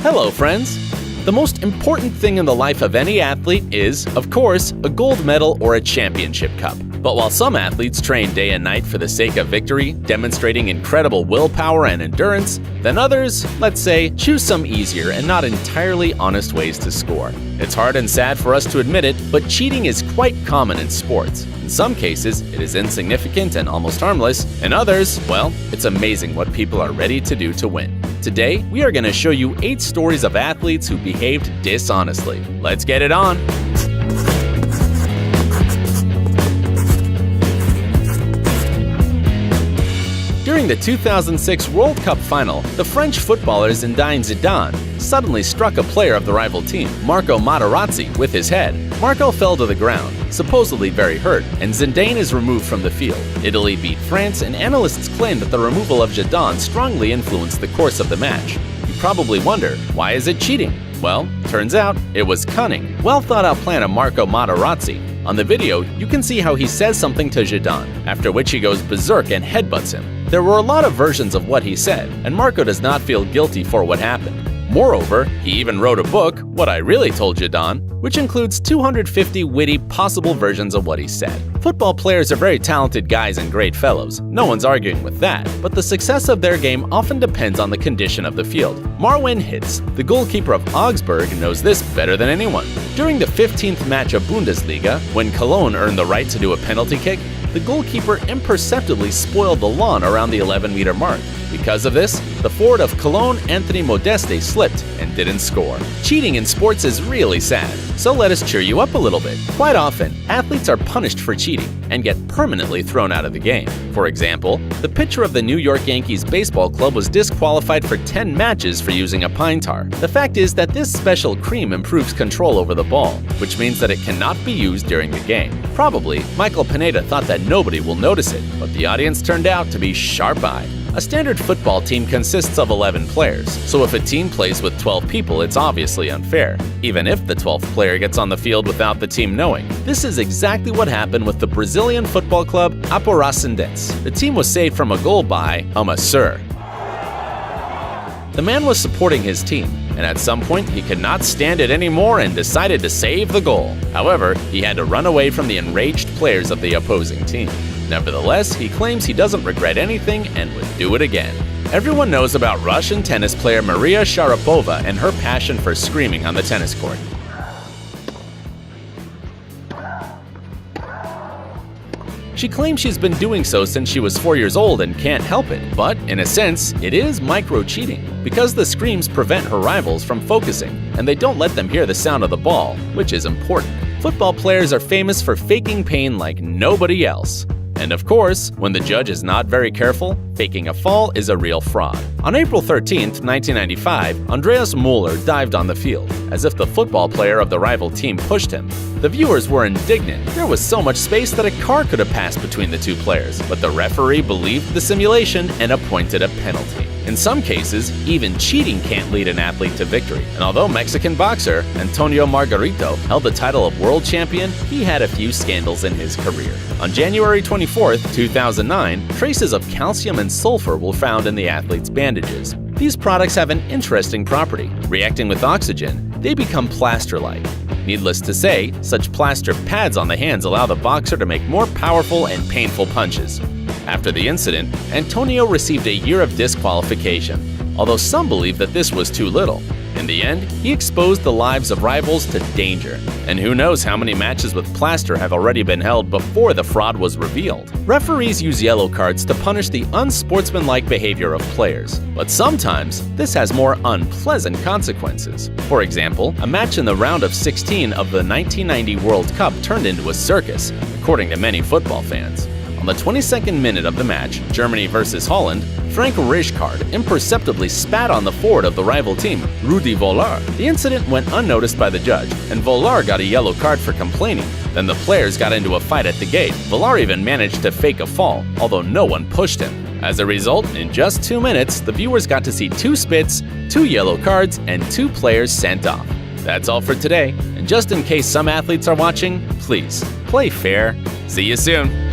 Hello, friends! The most important thing in the life of any athlete is, of course, a gold medal or a championship cup. But while some athletes train day and night for the sake of victory, demonstrating incredible willpower and endurance, then others, let's say, choose some easier and not entirely honest ways to score. It's hard and sad for us to admit it, but cheating is quite common in sports. In some cases, it is insignificant and almost harmless. In others, well, it's amazing what people are ready to do to win. Today, we are going to show you 8 stories of athletes who behaved dishonestly. Let's get it on! During the 2006 World Cup final, the French footballer Zinedine Zidane suddenly struck a player of the rival team, Marco Materazzi, with his head. Marco fell to the ground, supposedly very hurt, and Zidane is removed from the field. Italy beat France, and analysts claim that the removal of Zidane strongly influenced the course of the match. You probably wonder, why is it cheating? Well, turns out it was cunning, well-thought-out plan of Marco Materazzi. On the video, you can see how he says something to Zidane, after which he goes berserk and headbutts him. There were a lot of versions of what he said, and Marco does not feel guilty for what happened. Moreover, he even wrote a book, What I Really Told Zidane, which includes 250 witty possible versions of what he said. Football players are very talented guys and great fellows, no one's arguing with that, but the success of their game often depends on the condition of the field. Marwin Hitz, the goalkeeper of Augsburg, knows this better than anyone. During the 15th match of Bundesliga, when Cologne earned the right to do a penalty kick, the goalkeeper imperceptibly spoiled the lawn around the 11-meter mark. Because of this, the forward of Cologne, Anthony Modeste, slipped and didn't score. Cheating in sports is really sad, so let us cheer you up a little bit. Quite often, athletes are punished for cheating and get permanently thrown out of the game. For example, the pitcher of the New York Yankees baseball club was disqualified for 10 matches for using a pine tar. The fact is that this special cream improves control over the ball, which means that it cannot be used during the game. Probably, Michael Pineda thought that nobody will notice it, but the audience turned out to be sharp-eyed. A standard football team consists of 11 players, so if a team plays with 12 people, it's obviously unfair, even if the 12th player gets on the field without the team knowing. This is exactly what happened with the Brazilian football club Aparecidense. The team was saved from a goal by a masseur. The man was supporting his team, and at some point he could not stand it anymore and decided to save the goal. However, he had to run away from the enraged players of the opposing team. Nevertheless, he claims he doesn't regret anything and would do it again. Everyone knows about Russian tennis player Maria Sharapova and her passion for screaming on the tennis court. She claims she's been doing so since she was 4 years old and can't help it, but in a sense, it is micro-cheating, because the screams prevent her rivals from focusing, and they don't let them hear the sound of the ball, which is important. Football players are famous for faking pain like nobody else. And of course, when the judge is not very careful, faking a fall is a real fraud. On April 13, 1995, Andreas Müller dived on the field, as if the football player of the rival team pushed him. The viewers were indignant. There was so much space that a car could have passed between the two players, but the referee believed the simulation and appointed a penalty. In some cases, even cheating can't lead an athlete to victory. And although Mexican boxer Antonio Margarito held the title of world champion, he had a few scandals in his career. On January 24, 2009, traces of calcium and sulfur were found in the athlete's bandages. These products have an interesting property. Reacting with oxygen, they become plaster-like. Needless to say, such plaster pads on the hands allow the boxer to make more powerful and painful punches. After the incident, Antonio received a year of disqualification, although some believe that this was too little. In the end, he exposed the lives of rivals to danger, and who knows how many matches with plaster have already been held before the fraud was revealed. Referees use yellow cards to punish the unsportsmanlike behavior of players, but sometimes this has more unpleasant consequences. For example, a match in the round of 16 of the 1990 World Cup turned into a circus, according to many football fans. On the 22nd minute of the match, Germany versus Holland, Frank Rijkaard imperceptibly spat on the forward of the rival team, Rudi Völler. The incident went unnoticed by the judge, and Völler got a yellow card for complaining. Then the players got into a fight at the gate. Völler even managed to fake a fall, although no one pushed him. As a result, in just 2 minutes, the viewers got to see 2 spits, 2 yellow cards, and 2 players sent off. That's all for today, and just in case some athletes are watching, please, play fair. See you soon!